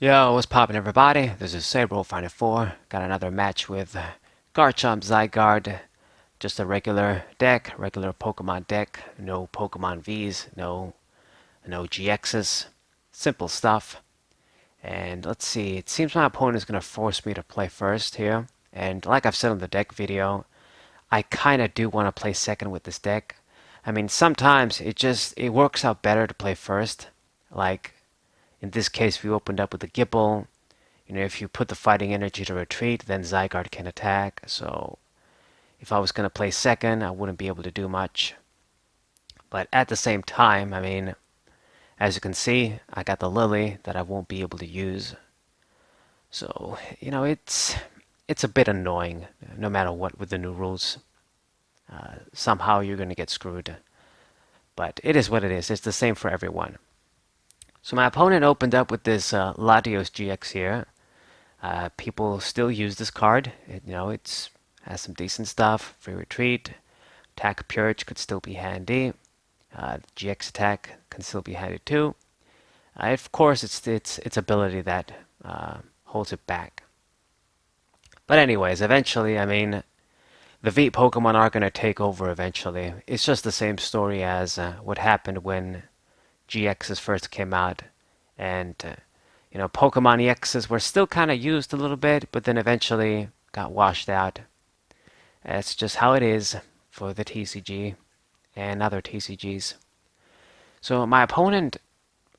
Yo, what's poppin' everybody? This is Sabro54. Got another match with Garchomp Zygarde. Just a regular deck, regular Pokemon deck. No Pokemon Vs, no GXs. Simple stuff. And let's see, it seems my opponent is going to force me to play first here. And like I've said in the deck video, I kind of do want to play second with this deck. I mean, sometimes it works out better to play first. Like, in this case, we opened up with a Gipple. If you put the fighting energy to retreat, then Zygarde can attack. So if I was going to play second, I wouldn't be able to do much. But at the same time, I mean, as you can see, I got the Lily that I won't be able to use. So, it's a bit annoying, no matter what with the new rules. Somehow you're going to get screwed. But it is what it is. It's the same for everyone. So my opponent opened up with this Latios GX here. People still use this card. It's has some decent stuff. Free retreat, attack purge could still be handy. GX attack can still be handy too. Of course, it's ability that holds it back. But anyways, eventually, I mean, the V Pokemon are gonna take over eventually. It's just the same story as what happened when GXs first came out, and Pokemon EXs were still kind of used a little bit, but then eventually got washed out. That's just how it is for the TCG and other TCGs. So my opponent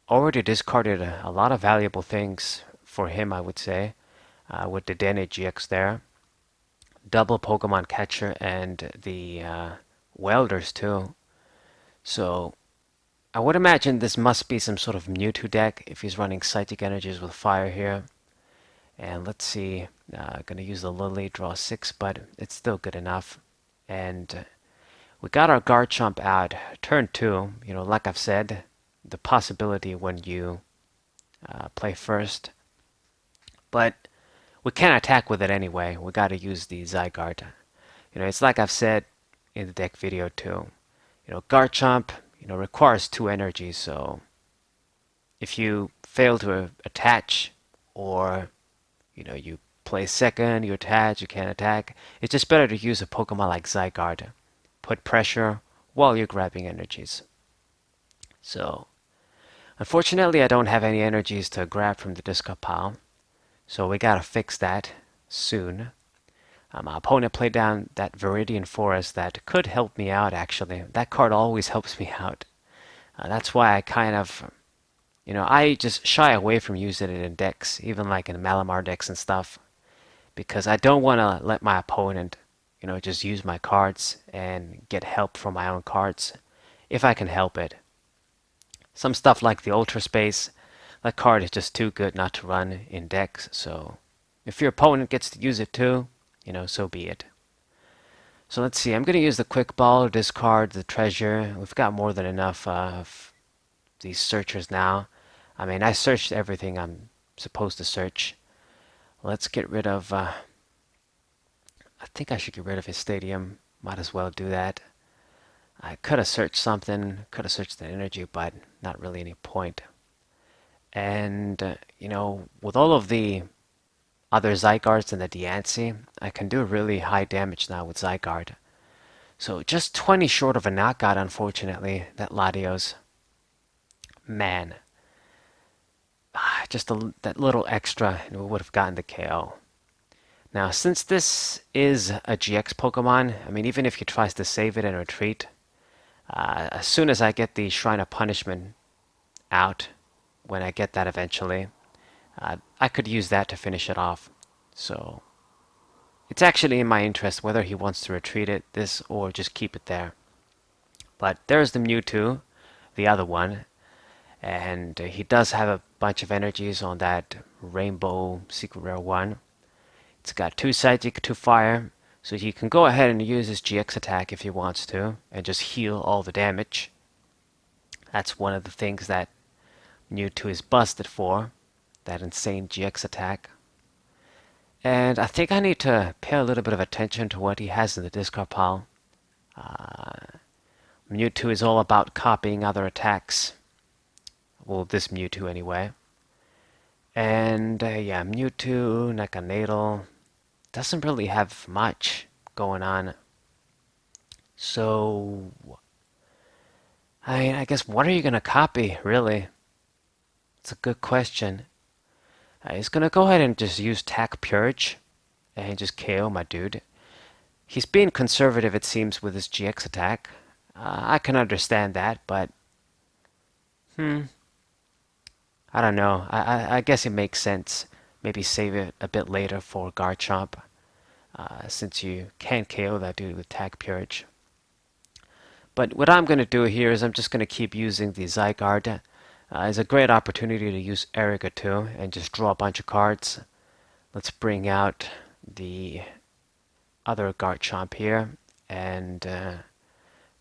already discarded a lot of valuable things for him, I would say, with the Dene GX there. Double Pokemon Catcher and the Welders too. So I would imagine this must be some sort of Mewtwo deck if he's running Psychic Energies with Fire here. And let's see, gonna use the Lily, draw 6, but it's still good enough. And we got our Garchomp out. Turn 2, like I've said, the possibility when you play first. But we can't attack with it anyway. We gotta use the Zygarde. It's like I've said in the deck video too. Garchomp, requires 2 energies, so if you fail to attach or you play second, you attach, you can't attack. It's just better to use a Pokemon like Zygarde. Put pressure while you're grabbing energies. So, unfortunately, I don't have any energies to grab from the discard pile. So we gotta fix that soon. My opponent played down that Viridian Forest that could help me out, actually. That card always helps me out. That's why I kind of I just shy away from using it in decks, even like in Malamar decks and stuff, because I don't want to let my opponent, just use my cards and get help from my own cards, if I can help it. Some stuff like the Ultra Space, that card is just too good not to run in decks, so if your opponent gets to use it too, so be it. So let's see, I'm going to use the Quick Ball to discard the treasure. We've got more than enough of these searchers now. I mean, I searched everything I'm supposed to search. Let's get rid of... I think I should get rid of his stadium. Might as well do that. I could have searched something, could have searched the energy, but not really any point. And, with all of the other Zygardes and the Diancie, I can do really high damage now with Zygarde. So just 20 short of a knockout, unfortunately, that Latios. Man. Just that little extra, and we would have gotten the KO. Now, since this is a GX Pokemon, I mean, even if he tries to save it and retreat, as soon as I get the Shrine of Punishment out, when I get that eventually, I could use that to finish it off. So, it's actually in my interest whether he wants to retreat this or just keep it there. But there's the Mewtwo, the other one, and he does have a bunch of energies on that Rainbow Secret Rare one. It's got 2 Psychic, 2 Fire, so he can go ahead and use his GX attack if he wants to, and just heal all the damage. That's one of the things that Mewtwo is busted for, that insane GX attack. And I think I need to pay a little bit of attention to what he has in the discard pile. Mewtwo is all about copying other attacks. Well, this Mewtwo anyway. And yeah, Mewtwo, Nakanadal doesn't really have much going on. So, I guess what are you gonna copy, really? It's a good question. He's gonna go ahead and just use Tack Purge and just KO my dude. He's being conservative, it seems, with his GX attack. I can understand that, but I don't know. I guess it makes sense. Maybe save it a bit later for Garchomp, since you can't KO that dude with Tack Purge. But what I'm going to do here is I'm just going to keep using the Zygarde. It's a great opportunity to use Erica too and just draw a bunch of cards. Let's bring out the other Garchomp here and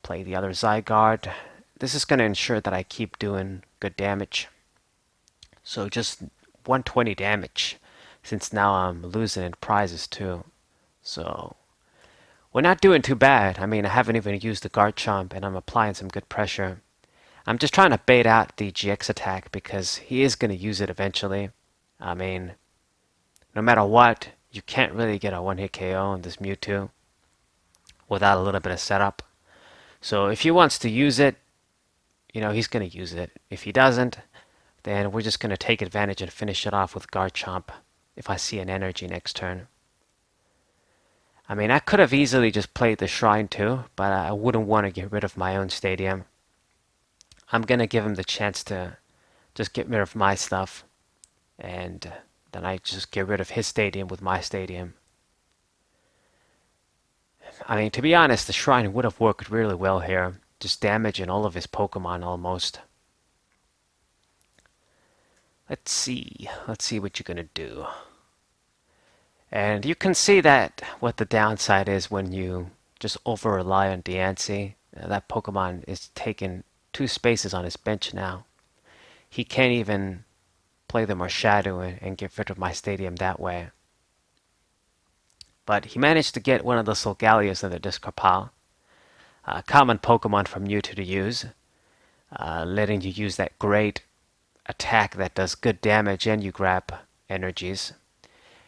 play the other Zygarde. This is going to ensure that I keep doing good damage. So just 120 damage, since now I'm losing in prizes too. So we're not doing too bad. I mean, I haven't even used the Garchomp and I'm applying some good pressure. I'm just trying to bait out the GX attack because he is going to use it eventually. I mean, no matter what, you can't really get a one-hit KO on this Mewtwo without a little bit of setup. So if he wants to use it, he's going to use it. If he doesn't, then we're just going to take advantage and finish it off with Garchomp if I see an energy next turn. I mean, I could have easily just played the Shrine too, but I wouldn't want to get rid of my own stadium. I'm going to give him the chance to just get rid of my stuff, and then I just get rid of his stadium with my stadium. I mean, to be honest, the Shrine would have worked really well here, just damaging all of his Pokemon almost. Let's see what you're gonna do. And you can see that what the downside is when you just over rely on Diancie. That Pokemon is taking 2 spaces on his bench now. He can't even play the Marshadow and get rid of my stadium that way. But he managed to get one of the Solgalias in the discard pile. Common Pokemon from Mewtwo to use, letting you use that great attack that does good damage and you grab energies.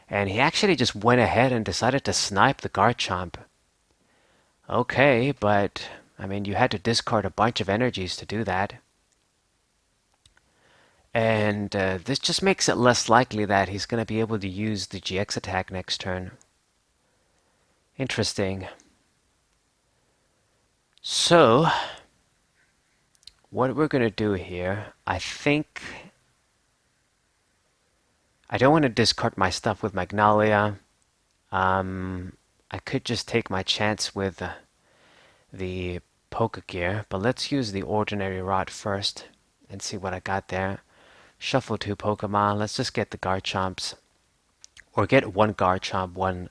And he actually just went ahead and decided to snipe the Garchomp. Okay, but I mean, you had to discard a bunch of energies to do that. And this just makes it less likely that he's going to be able to use the GX attack next turn. Interesting. So, what we're going to do here, I think I don't want to discard my stuff with Magnolia. I could just take my chance with the Pokegear, but let's use the Ordinary Rod first and see what I got there. Shuffle 2 Pokemon. Let's just get the Garchomps, or get one Garchomp, one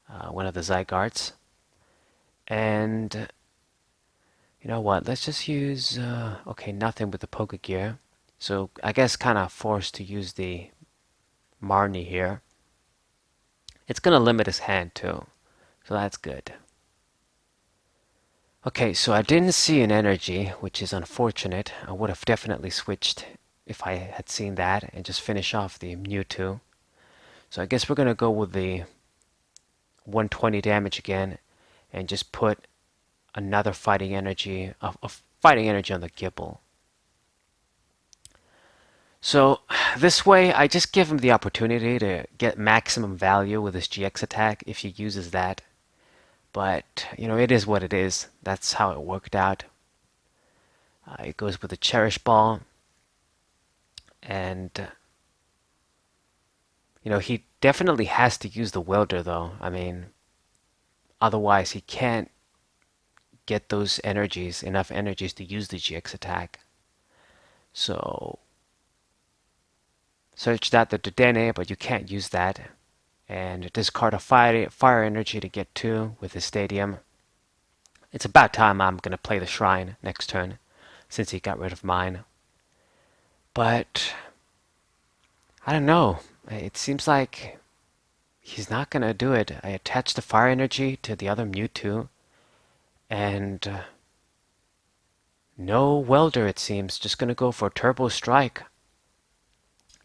of the Zygardes, and you know what? Let's just use okay, nothing with the Pokegear. So I guess kind of forced to use the Marnie here. It's gonna limit his hand too, so that's good. Okay, so I didn't see an energy, which is unfortunate. I would have definitely switched if I had seen that and just finish off the Mewtwo. So I guess we're gonna go with the 120 damage again and just put another fighting energy of fighting energy on the Gibble. So this way I just give him the opportunity to get maximum value with his GX attack if he uses that. But it is what it is. That's how it worked out. It goes with the Cherish Ball, and he definitely has to use the Welder though. I mean, otherwise he can't get those energies, enough energies to use the GX attack. So search that the Dedenne, but you can't use that. And discard a fire energy to get 2 with the Stadium. It's about time I'm going to play the Shrine next turn, since he got rid of mine. But I don't know. It seems like he's not going to do it. I attached the fire energy to the other Mewtwo, and no Welder, it seems. Just going to go for Turbo Strike.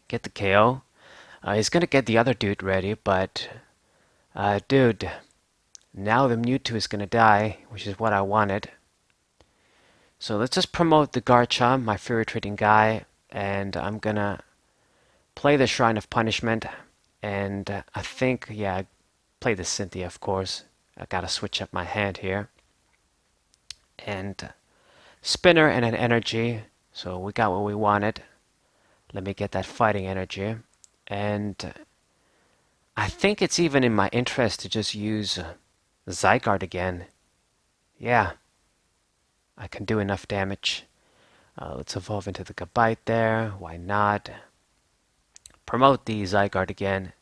Get the KO. He's gonna get the other dude ready, but dude, now the Mewtwo is gonna die, which is what I wanted. So let's just promote the Garchomp, my Fury Trading guy, and I'm gonna play the Shrine of Punishment, and I think, yeah, play the Cynthia, of course. I gotta switch up my hand here. And Spinner and an energy, so we got what we wanted. Let me get that fighting energy. And I think it's even in my interest to just use Zygarde again. Yeah, I can do enough damage. Let's evolve into the Gabite there. Why not? Promote the Zygarde again.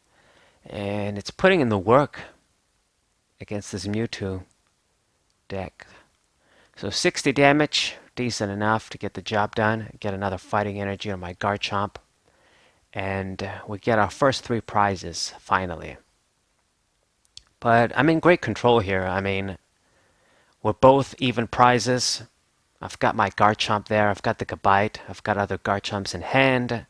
And it's putting in the work against this Mewtwo deck. So 60 damage, decent enough to get the job done. Get another fighting energy on my Garchomp. And we get our first 3 prizes, finally. But I'm in great control here. I mean, we're both even prizes. I've got my Garchomp there. I've got the Gabite. I've got other Garchomps in hand.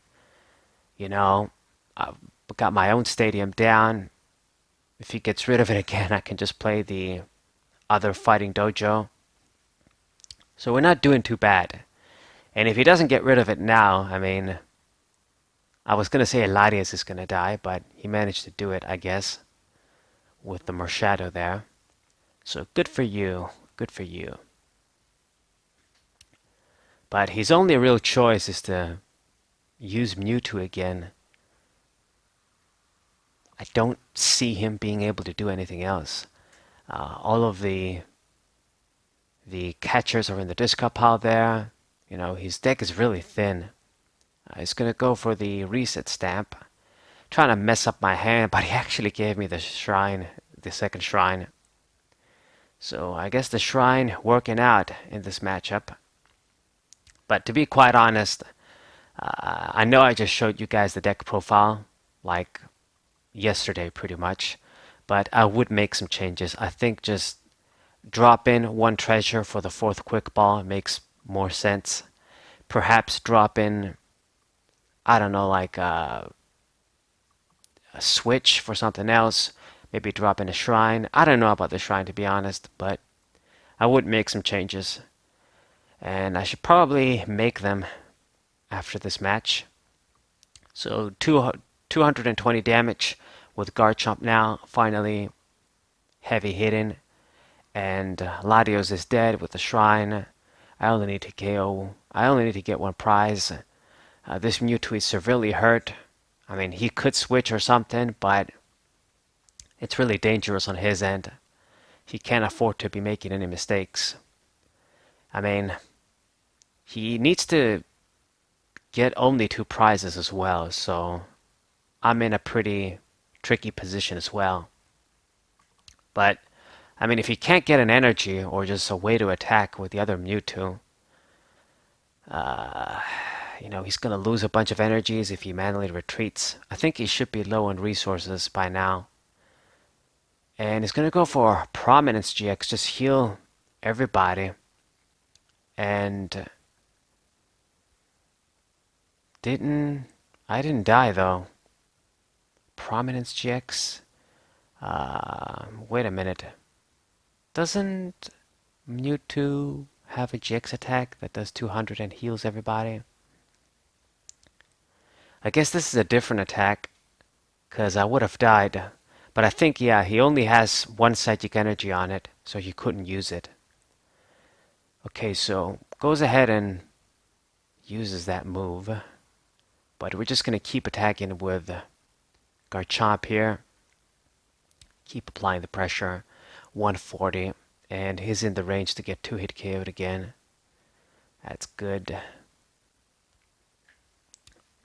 You know, I've got my own stadium down. If he gets rid of it again, I can just play the other fighting dojo. So we're not doing too bad. And if he doesn't get rid of it now, I mean, I was going to say Latias is going to die, but he managed to do it, I guess, with the Marshadow there. So good for you. Good for you. But his only real choice is to use Mewtwo again. I don't see him being able to do anything else. All of the catchers are in the discard pile there. You know, his deck is really thin. He's going to go for the reset stamp. Trying to mess up my hand, but he actually gave me the shrine, the second shrine. So I guess the shrine working out in this matchup. But to be quite honest, I know I just showed you guys the deck profile, like yesterday pretty much, but I would make some changes. I think just drop in 1 treasure for the 4th quick ball makes more sense. Perhaps drop in, I don't know, like a switch for something else. Maybe drop in a shrine. I don't know about the shrine, to be honest, but I would make some changes. And I should probably make them after this match. So 220 damage with Garchomp now, finally heavy hitting. And Latios is dead with the shrine. I only need to KO. I only need to get 1 prize. This Mewtwo is severely hurt. I mean, he could switch or something, but it's really dangerous on his end. He can't afford to be making any mistakes. I mean, he needs to get only 2 prizes as well, so I'm in a pretty tricky position as well. But, I mean, if he can't get an energy or just a way to attack with the other Mewtwo, you know, he's going to lose a bunch of energies if he manually retreats. I think he should be low on resources by now. And he's going to go for Prominence GX, just heal everybody. And I didn't die though. Prominence GX? Wait a minute. Doesn't Mewtwo have a GX attack that does 200 and heals everybody? I guess this is a different attack, because I would have died. But I think, yeah, he only has 1 psychic energy on it, so he couldn't use it. Okay, so goes ahead and uses that move. But we're just going to keep attacking with Garchomp here. Keep applying the pressure. 140. And he's in the range to get 2-hit KO'd again. That's good.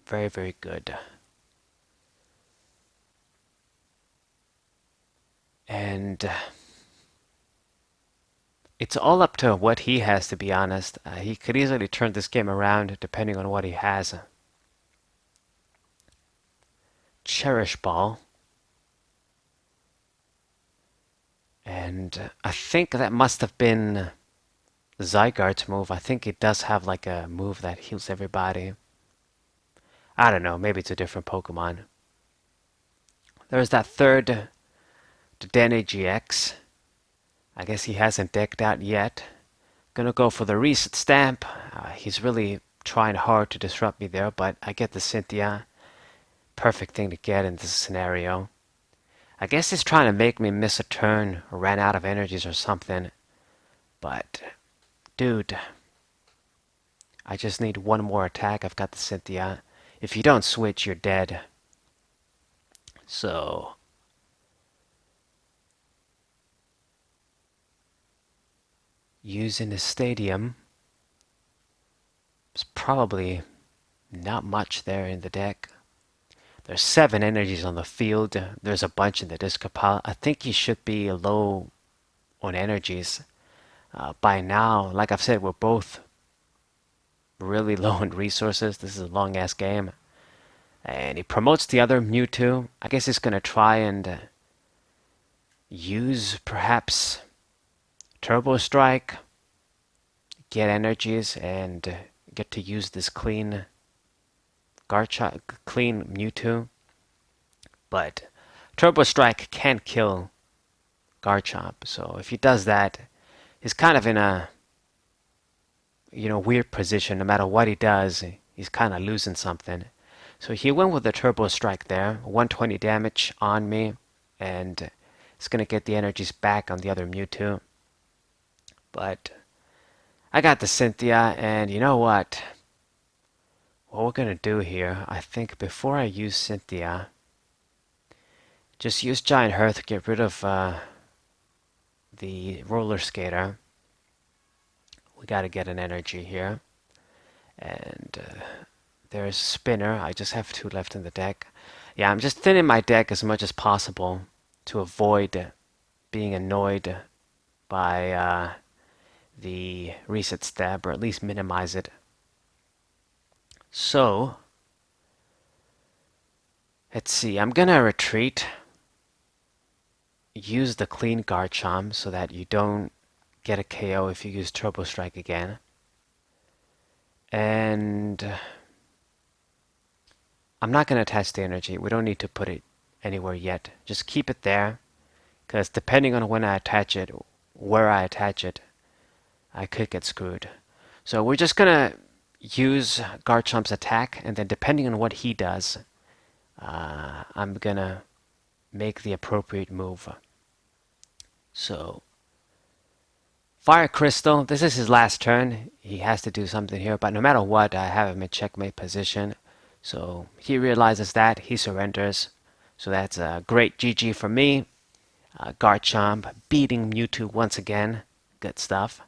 Very, very good. And it's all up to what he has, to be honest. He could easily turn this game around depending on what he has. Cherish Ball. And I think that must have been Zygarde's move. I think it does have like a move that heals everybody. I don't know, maybe it's a different Pokemon. There's that third, the Denny GX. I guess he hasn't decked out yet. Gonna go for the reset stamp. He's really trying hard to disrupt me there, but I get the Cynthia. Perfect thing to get in this scenario. I guess he's trying to make me miss a turn or ran out of energies or something. But, dude, I just need one more attack. I've got the Cynthia. If you don't switch, you're dead. So, using the stadium is probably not much there in the deck. There's 7 energies on the field. There's a bunch in the discard pile. I think he should be low on energies by now. Like I've said, we're both really low on resources. This is a long ass game. And he promotes the other Mewtwo. I guess he's going to try and use perhaps Turbo Strike, get energies, and get to use this clean clean Mewtwo. But Turbo Strike can't kill Garchomp, so if he does that, he's kind of in a weird position. No matter what he does, he's kind of losing something. So he went with the Turbo Strike there, 120 damage on me, and it's gonna get the energies back on the other Mewtwo. But I got the Cynthia, and you know what? What we're gonna do here, I think before I use Cynthia, just use Giant Hearth to get rid of the Roller Skater. We gotta get an energy here. And there's Spinner. I just have 2 left in the deck. Yeah, I'm just thinning my deck as much as possible to avoid being annoyed by the reset stab, or at least minimize it. So, let's see. I'm gonna retreat. Use the clean Garchomp so that you don't get a KO if you use Turbo Strike again. And I'm not going to attach the energy. We don't need to put it anywhere yet. Just keep it there, because depending on when I attach it, where I attach it, I could get screwed. So we're just going to use Garchomp's attack, and then depending on what he does, I'm going to make the appropriate move. So, Fire Crystal, this is his last turn. He has to do something here, but no matter what, I have him in checkmate position. So he realizes that, he surrenders. So that's a great GG for me. Garchomp beating Mewtwo once again. Good stuff.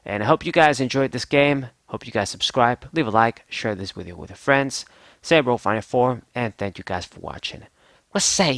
And I hope you guys enjoyed this game. Hope you guys subscribe, leave a like, share this video with your friends. Say Bro Final 4, and thank you guys for watching. We'll say.